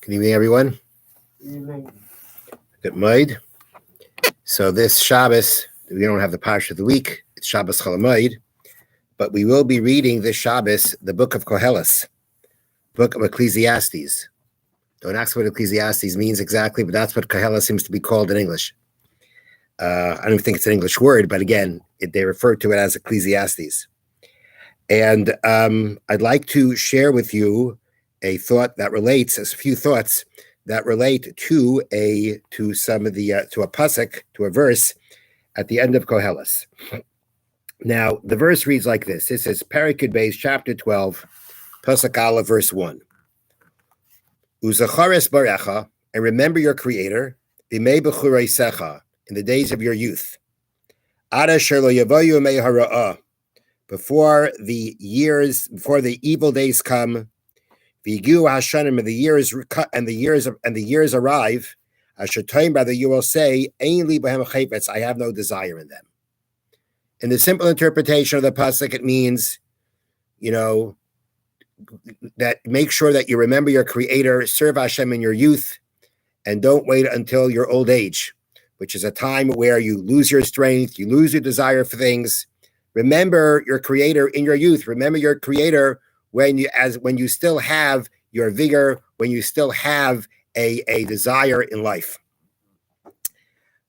Good evening, everyone. Evening. Good moed. So this Shabbos, we don't have the Parsha of the week. It's Shabbos Cholamoid, but we will be reading this Shabbos the book of Koheles, book of Ecclesiastes. Don't ask what Ecclesiastes means exactly, but that's what Koheles seems to be called in English. I don't think it's an English word, but again, they refer to it as Ecclesiastes. And I'd like to share with you a thought that relates, a few thoughts that relate to a pasuk, to a verse at the end of Koheles. Now, the verse reads like this. This is Perikid Beis, chapter 12, pasuk Aleph, verse 1. Uzachares barecha, and remember your Creator, b'mei b'chureisecha, in the days of your youth. Ada shelo yavayu mei hara'ah, before the evil days come. V'yigiu hashanim, and the years arrive. Ashertoim, rather you will say, Ein li b'hem chayfetz, I have no desire in them. In the simple interpretation of the pasuk, it means, that make sure that you remember your Creator, serve Hashem in your youth, and don't wait until your old age, which is a time where you lose your strength, you lose your desire for things. Remember your Creator in your youth. Remember your Creator when you still have your vigor, when you still have a desire in life.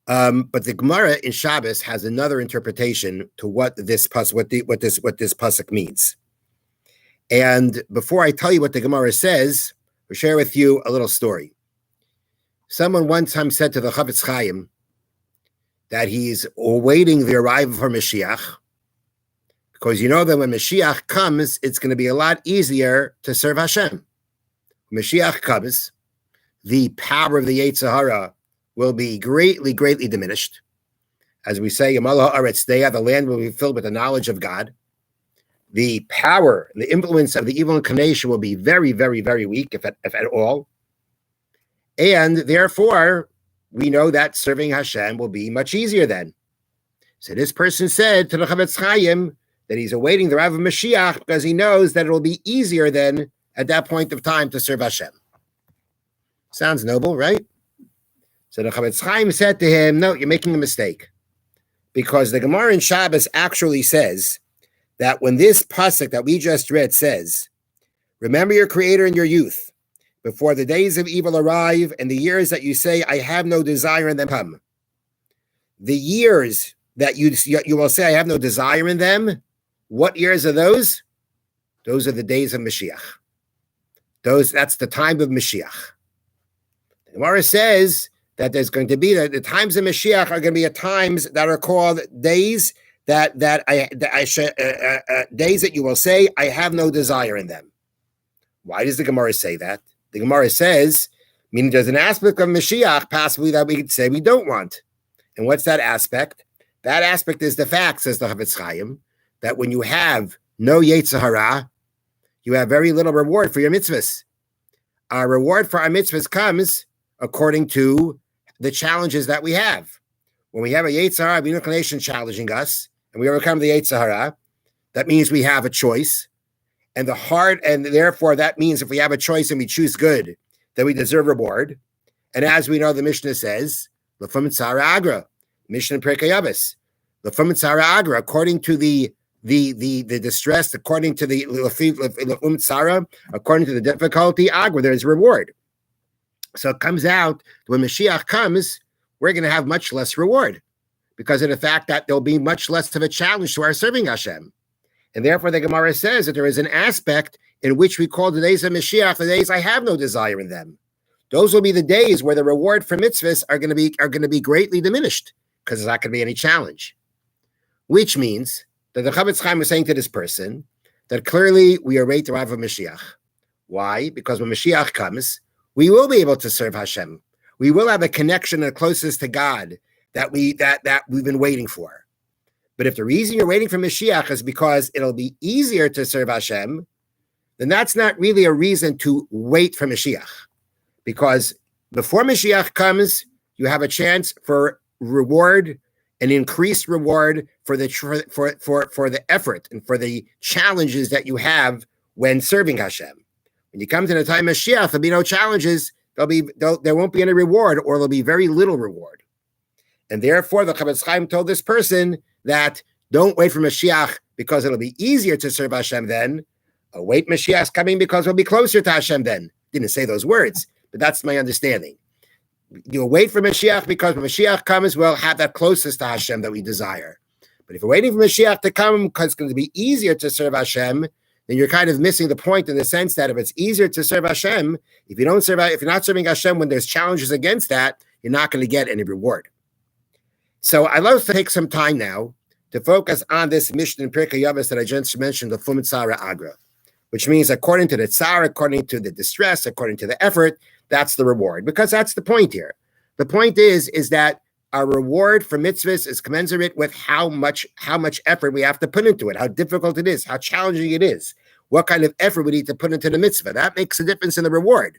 But the Gemara in Shabbos has another interpretation to what this pasuk means. And before I tell you what the Gemara says, I'll share with you a little story. Someone one time said to the Chavetz Chaim that he's awaiting the arrival for Mashiach, because you know that when Mashiach comes, it's going to be a lot easier to serve Hashem. When Mashiach comes, the power of the Yetzer Hara will be greatly, greatly diminished. As we say, Yamal ha'aretz de'ah, the land will be filled with the knowledge of God. The power, the influence of the evil inclination will be very, very, very weak, if at all. And therefore, we know that serving Hashem will be much easier then. So this person said to the Chavetz Chaim that he's awaiting the arrival of Mashiach because he knows that it will be easier then at that point of time to serve Hashem. Sounds noble, right? So the Chavetz Chaim said to him, no, you're making a mistake. Because the Gemara in Shabbos actually says that when this pasuk that we just read says, remember your Creator in your youth, before the days of evil arrive and the years that you say, I have no desire in them come. The years that you will say, I have no desire in them, what years are those? Those are the days of Mashiach. That's the time of Mashiach. The Gemara says that there's going to be the times of Mashiach are going to be at times that are called days days that you will say, I have no desire in them. Why does the Gemara say that? The Gemara says, meaning there's an aspect of Mashiach possibly that we could say we don't want. And what's that aspect? That aspect is the fact, says the Chavetz Chaim, that when you have no Yetzer Hara, you have very little reward for your mitzvahs. Our reward for our mitzvahs comes according to the challenges that we have. When we have a Yetzer Hara, an inclination challenging us, and we overcome the Yetzer Hara, that means we have a choice. And therefore that means if we have a choice and we choose good, then we deserve reward. And as we know, the Mishnah says, L'fum tzara agra, Mishnah in Pirkei Avos, L'fum tzara agra, according to the distress, according to the L'fum tzara, according to the difficulty, agra, there is reward. So it comes out when Mashiach comes, we're going to have much less reward because of the fact that there'll be much less of a challenge to our serving Hashem. And therefore, the Gemara says that there is an aspect in which we call the days of Mashiach the days I have no desire in them. Those will be the days where the reward for mitzvahs are going to be greatly diminished because there's not going to be any challenge. Which means that the Chavetz Chaim was saying to this person that clearly we await the arrival of Mashiach. Why? Because when Mashiach comes, we will be able to serve Hashem. We will have a connection the closest to God that we've been waiting for. But if the reason you're waiting for Mashiach is because it'll be easier to serve Hashem, then that's not really a reason to wait for Mashiach. Because before Mashiach comes, you have a chance for reward, an increased reward for the effort and for the challenges that you have when serving Hashem. When you come to the time of Mashiach, there'll be no challenges. there won't be any reward, or there'll be very little reward. And therefore, the Chavetz Chaim told this person that don't wait for Mashiach because it'll be easier to serve Hashem then. Wait, Mashiach's coming because we'll be closer to Hashem then. Didn't say those words, but that's my understanding. You'll wait for Mashiach because when Mashiach comes, we'll have that closest to Hashem that we desire. But if we're waiting for Mashiach to come because it's going to be easier to serve Hashem, then you're kind of missing the point in the sense that if it's easier to serve Hashem, if you're not serving Hashem when there's challenges against that, you're not going to get any reward. So I'd love to take some time now to focus on this Mishnah in Pirkei Avos that I just mentioned, the Fum Tzara Agra, which means according to the tzar, according to the distress, according to the effort, that's the reward, because that's the point here. The point is that our reward for mitzvahs is commensurate with how much effort we have to put into it, how difficult it is, how challenging it is, what kind of effort we need to put into the mitzvah. That makes a difference in the reward.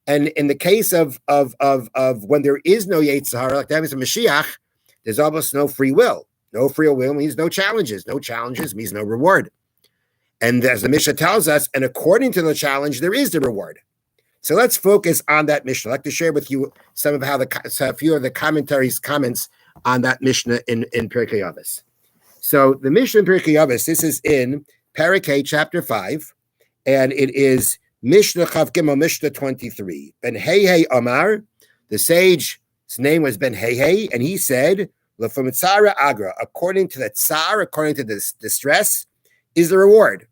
And in the case of when there is no Yetzer Hara, like that means a Mashiach, there's almost no free will. No free will means no challenges. No challenges means no reward. And as the Mishnah tells us, and according to the challenge, there is the reward. So let's focus on that Mishnah. I'd like to share with you a few of the comments on that Mishnah in Pirkei Avos. So the Mishnah in Pirkei Avos, this is in Parakeh chapter 5, and it is Mishnah Chav Gimel, Mishnah 23. Ben Heihei Amar, the sage's name was Ben Heihei, and he said, L'fum Tzara Agra, according to the tzar, according to the distress, is the reward.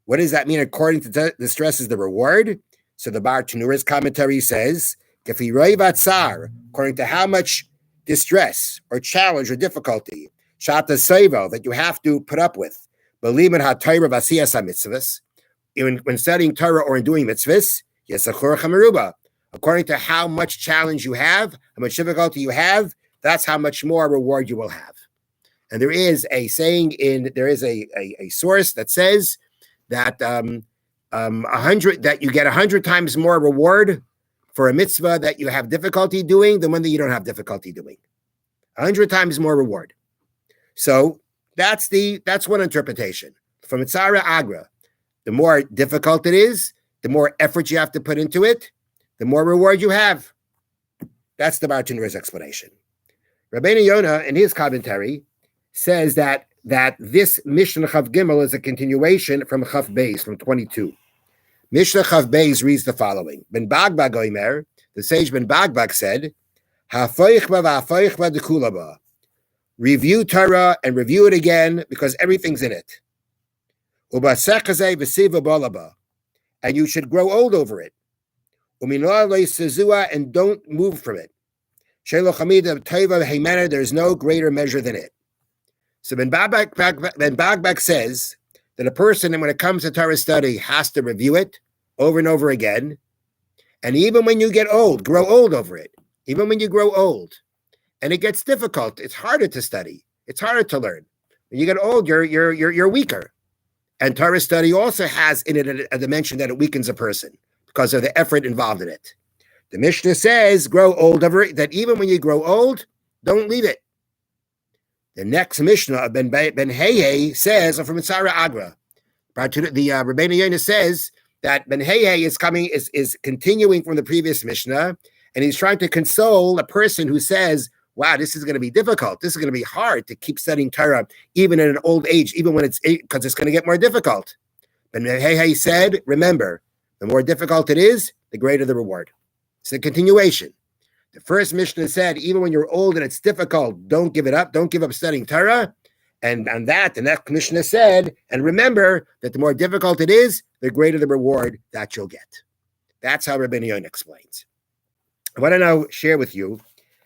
What does that mean? According to the distress is the reward. So the Bar Tanura's commentary says, Kefi roi vatzar, according to how much distress or challenge or difficulty, shata seivo, that you have to put up with, believing ha-Torah v'asiyas ha-mitzvahs, when studying Torah or in doing mitzvahs, yesachur chameruba, according to how much challenge you have, how much difficulty you have, that's how much more reward you will have. And there is a saying there is a source that says that 100 that you get 100 times more reward for a mitzvah that you have difficulty doing than one that you don't have difficulty doing. 100 times more reward. So that's one interpretation. From Tzara Agra, the more difficult it is, the more effort you have to put into it, the more reward you have. That's the Bar Tanura's explanation. Rabbeinu Yonah, in his commentary, says that this Mishnah Chav Gimel is a continuation from Chav Beis, from 22. Mishnah Chav Beis reads the following. Ben Bagbag Omer, the sage Ben Bagbag said, Ha'foichba va'foichba dekulaba. Review Torah and review it again because everything's in it. Ubasechazei v'siva balaba. And you should grow old over it. Uminoa le'sezua, and don't move from it. Shelo chamida teva heimena, there's no greater measure than it. So Ben Bagbag says that a person, when it comes to Torah study, has to review it over and over again. And even when you get old, grow old over it. Even when you grow old and it gets difficult, it's harder to study. It's harder to learn. When you get old, you're weaker. And Torah study also has in it a dimension that it weakens a person because of the effort involved in it. The Mishnah says, grow old over it, that even when you grow old, don't leave it. The next Mishnah of Ben Heihei says, from Tzara Agra, the Rabbeinu Yonah says that Ben Heihei is continuing from the previous Mishnah, and he's trying to console a person who says, wow, this is going to be difficult. This is going to be hard to keep studying Torah, even in an old age, even because it's going to get more difficult. Ben Heihei said, remember, the more difficult it is, the greater the reward. It's a continuation. The first Mishnah said, even when you're old and it's difficult, don't give it up. Don't give up studying Torah. And on that, the next Mishnah said, and remember that the more difficult it is, the greater the reward that you'll get. That's how Rabbeinu Yonah explains. I want to now share with you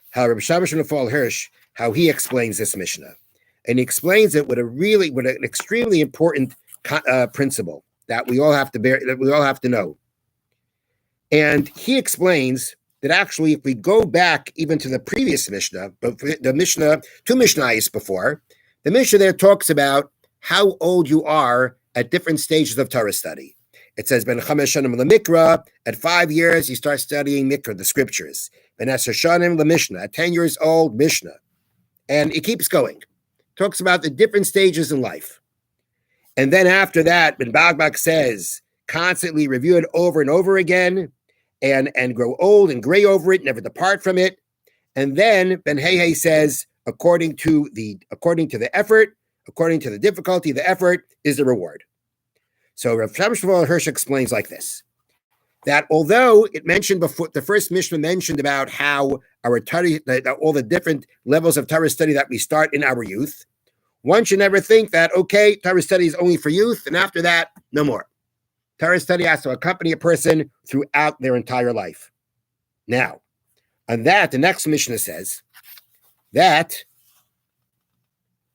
how Rabbi Shamash Nefal Hirsch, how he explains this Mishnah. And he explains it with an extremely important principle that we all have to know. And he explains that actually, if we go back even to the previous Mishnah, but the Mishnah, two Mishnahs before, the Mishnah there talks about how old you are at different stages of Torah study. It says, Ben Chamesh Shanim LeMikra, at 5 years, you start studying Mikra, the scriptures. Ben Asher Shanim LeMishnah, at 10 years old, Mishnah. And it keeps going. Talks about the different stages in life. And then after that, Ben Bagbag says, constantly review it over and over again. and grow old and gray over it, never depart from it. And then Ben Hey says, according to the effort, according to the difficulty, the effort is the reward. So Rav Shmuel Hirsch explains like this, that although it mentioned before, the first Mishnah mentioned about how our Torah, all the different levels of Torah study that we start in our youth, one should never think that, okay, Torah study is only for youth, and after that, no more. Torah study has to accompany a person throughout their entire life. Now, on that, the next Mishnah says that,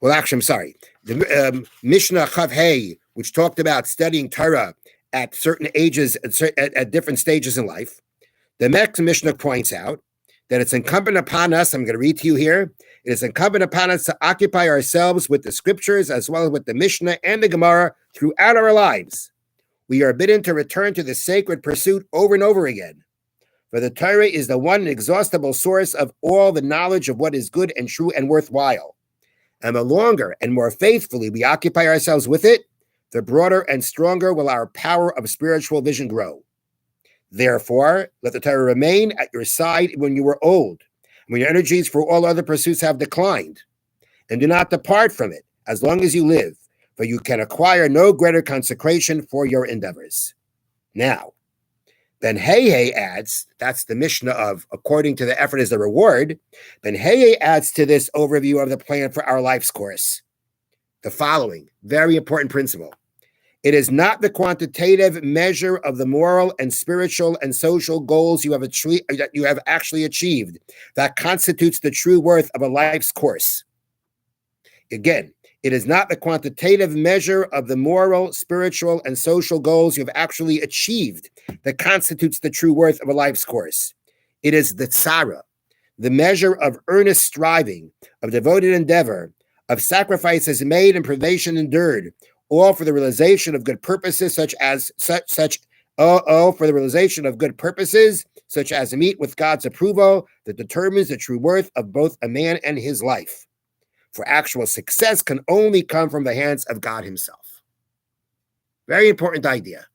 well, actually, I'm sorry, the Mishnah Chav Hey, which talked about studying Torah at certain ages, at different stages in life, the next Mishnah points out that it's incumbent upon us, I'm going to read to you here, it is incumbent upon us to occupy ourselves with the scriptures as well as with the Mishnah and the Gemara throughout our lives. We are bidden to return to the sacred pursuit over and over again. For the Torah is the one inexhaustible source of all the knowledge of what is good and true and worthwhile. And the longer and more faithfully we occupy ourselves with it, the broader and stronger will our power of spiritual vision grow. Therefore, let the Torah remain at your side when you are old, when your energies for all other pursuits have declined. And do not depart from it as long as you live, for you can acquire no greater consecration for your endeavors. Now, Ben Hey adds, that's the Mishnah of according to the effort is the reward. Ben Hey adds to this overview of the plan for our life's course the following very important principle. It is not the quantitative measure of the moral and spiritual and social goals you have actually achieved that constitutes the true worth of a life's course. Again, it is not the quantitative measure of the moral, spiritual, and social goals you have actually achieved that constitutes the true worth of a life's course. It is the tzara, the measure of earnest striving, of devoted endeavor, of sacrifices made and privation endured, all for the realization of good purposes such as meet with God's approval that determines the true worth of both a man and his life. For actual success can only come from the hands of God himself. Very important idea.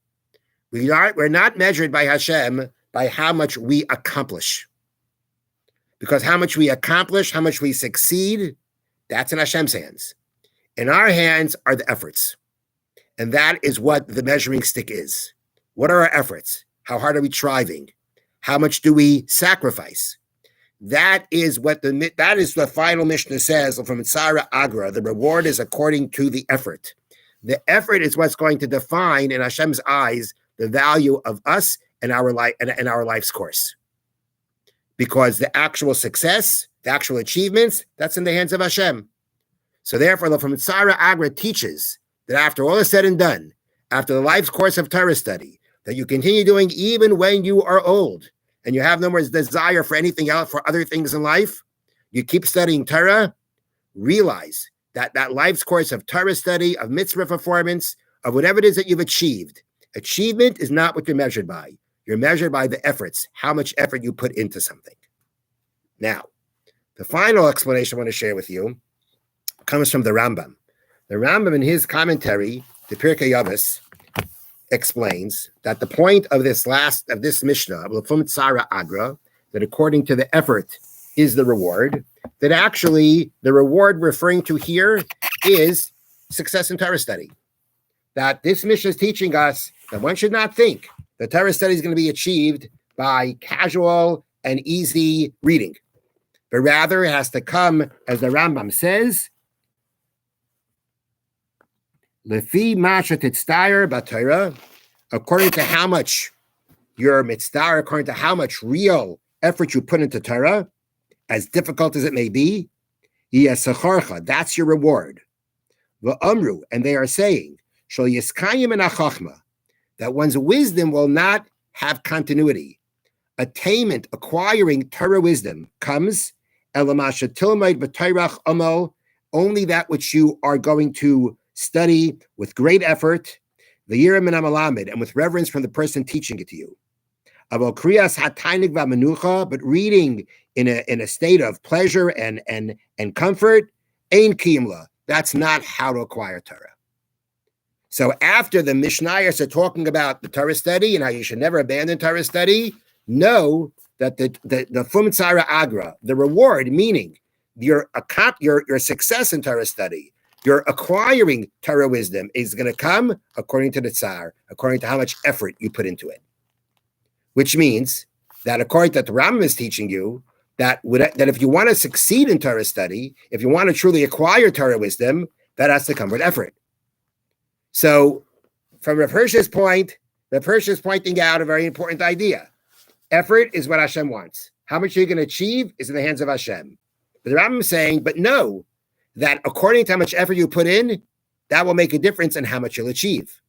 We're not measured by Hashem by how much we accomplish. Because how much we accomplish, how much we succeed, that's in Hashem's hands. In our hands are the efforts. And that is what the measuring stick is. What are our efforts? How hard are we striving? How much do we sacrifice? That is what the final Mishnah says from Tzara Agra. The reward is according to the effort. The effort is what's going to define in Hashem's eyes the value of us and our life and our life's course. Because the actual success, the actual achievements, that's in the hands of Hashem. So therefore, from Tzara Agra teaches that after all is said and done, after the life's course of Torah study, that you continue doing even when you are old and you have no more desire for anything else, for other things in life, you keep studying Torah, realize that that life's course of Torah study, of mitzvah performance, of whatever it is that you've achieved. Achievement is not what you're measured by. You're measured by the efforts, how much effort you put into something. Now, the final explanation I want to share with you comes from the Rambam. The Rambam, in his commentary to Pirkei Avos, explains that the point of this Mishnah, from Tzara Agra, that according to the effort is the reward, that actually the reward referring to here is success in Torah study. That this Mishnah is teaching us that one should not think that Torah study is going to be achieved by casual and easy reading, but rather it has to come, as the Rambam says, Lefi masha titzdayer b'Torah, according to how much your mitzvah, according to how much real effort you put into Torah, as difficult as it may be, yesacharcha, that's your reward. V'amru, and they are saying, shal yiskayim en hachachma, that one's wisdom will not have continuity. Attainment, acquiring Torah wisdom, comes elamasha tilmaid b'Torah amal, only that which you are going to study with great effort, the yiram min hamalamed, and with reverence from the person teaching it to you. About kriyas hatainig v'menucha, but reading in a state of pleasure and comfort, ein kiyumla. That's not how to acquire Torah. So after the Mishnayos are talking about the Torah study and how you should never abandon Torah study, know that the Fumtzara Agra, the reward, meaning your success in Torah study, your acquiring Torah wisdom, is going to come according to the Tsar, according to how much effort you put into it. Which means that according to what the Rambam is teaching you, that if you want to succeed in Torah study, if you want to truly acquire Torah wisdom, that has to come with effort. So from Rav Hirsch's point, Rav Hirsch is pointing out a very important idea. Effort is what Hashem wants. How much you're going to achieve is in the hands of Hashem. But the Rambam is saying, but know that according to how much effort you put in, that will make a difference in how much you'll achieve.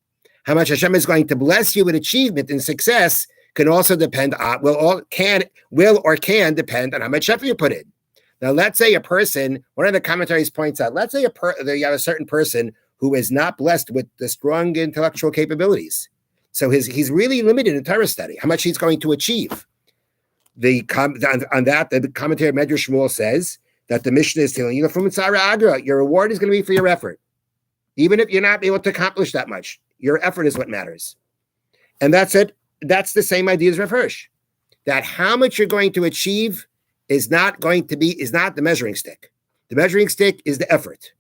How much Hashem is going to bless you with achievement and success can also depend on, will or can depend on how much effort you put in. Now, let's say a person, one of the commentaries points out, let's say you have a certain person who is not blessed with the strong intellectual capabilities. So he's really limited in Torah study, how much he's going to achieve. The commentary of Medrash Shmuel says that the Mishnah is telling you from Tzara Agra, your reward is going to be for your effort. Even if you're not able to accomplish that much, your effort is what matters. And that's it. That's the same idea as Rav Hirsch, that how much you're going to achieve is not the measuring stick. The measuring stick is the effort.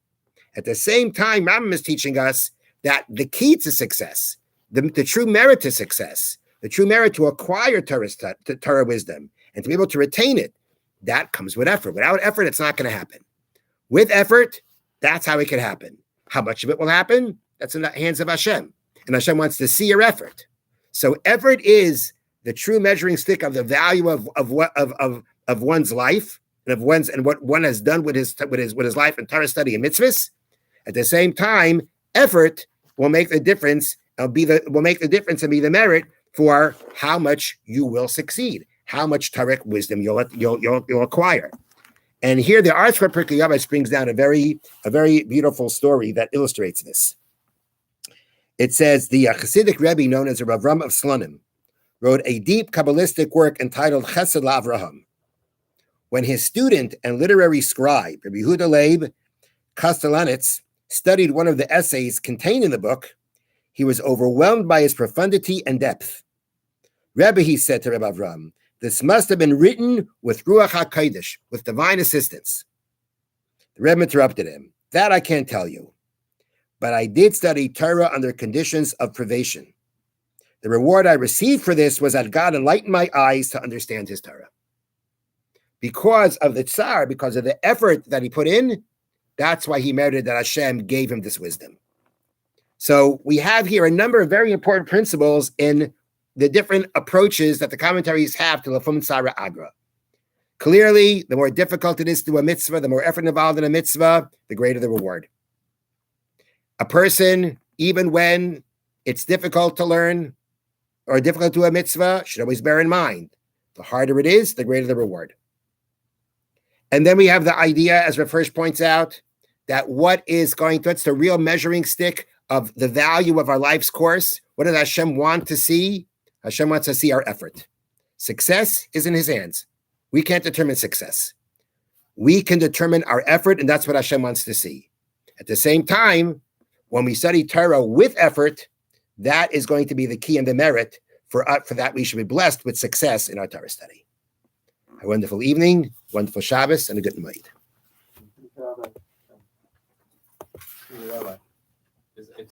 At the same time, Rambam is teaching us that the key to success, the true merit to success, the true merit to acquire Torah wisdom and to be able to retain it, that comes with effort. Without effort, it's not going to happen. With effort, that's how it can happen. How much of it will happen? That's in the hands of Hashem. And Hashem wants to see your effort. So effort is the true measuring stick of the value of one's life and what one has done with his life in Torah study and mitzvahs. At the same time, effort will make the difference. And be the merit for how much you will succeed, how much Torah wisdom you'll acquire. And here the Arthur Pirkei Avos brings down a very beautiful story that illustrates this. It says the Hasidic Rebbe known as Rav Ram of Slonim wrote a deep Kabbalistic work entitled Chesed LaAvraham. When his student and literary scribe, Rabbi Yehuda Leib Kastelanitz, studied one of the essays contained in the book, he was overwhelmed by its profundity and depth. Rebbe, he said to Rabbi Avram, this must have been written with Ruach HaKodesh, with divine assistance. The Rebbe interrupted him. That I can't tell you. But I did study Torah under conditions of privation. The reward I received for this was that God enlightened my eyes to understand his Torah. Because of the Tsar, because of the effort that he put in, that's why he merited that Hashem gave him this wisdom. So we have here a number of very important principles in the different approaches that the commentaries have to Lefum Tzara Agra. Clearly, the more difficult it is to do a mitzvah, the more effort involved in a mitzvah, the greater the reward. A person, even when it's difficult to learn or difficult to do a mitzvah, should always bear in mind, the harder it is, the greater the reward. And then we have the idea, as Rav Hirsch points out, that what's the real measuring stick of the value of our life's course? What does Hashem want to see? Hashem wants to see our effort. Success is in his hands. We can't determine success. We can determine our effort, and that's what Hashem wants to see. At the same time, when we study Torah with effort, that is going to be the key and the merit for that we should be blessed with success in our Torah study. A wonderful evening, wonderful Shabbos, and a good night.